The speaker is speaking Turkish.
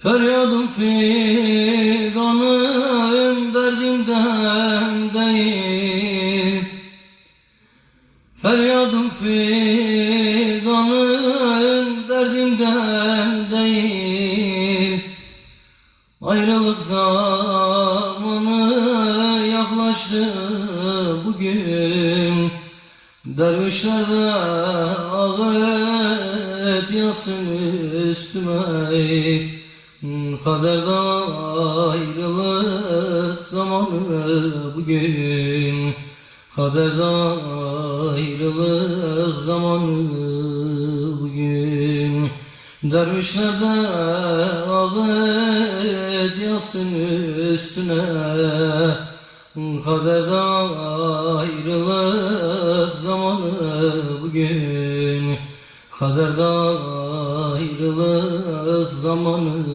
Feryadım figanım derdinden değil. Feryadım figanım derdinden değil. Ayrılık zamanı yaklaştı bugün. Dervişler de ağıt yaksın üstüme. Kaderde ayrılık zamanı bugün. Kaderde ayrılık zamanı bugün. Dervişler de ağıt yaksın üstüne. Kaderde ayrılık zamanı bugün. Kaderde ayrılık zamanı.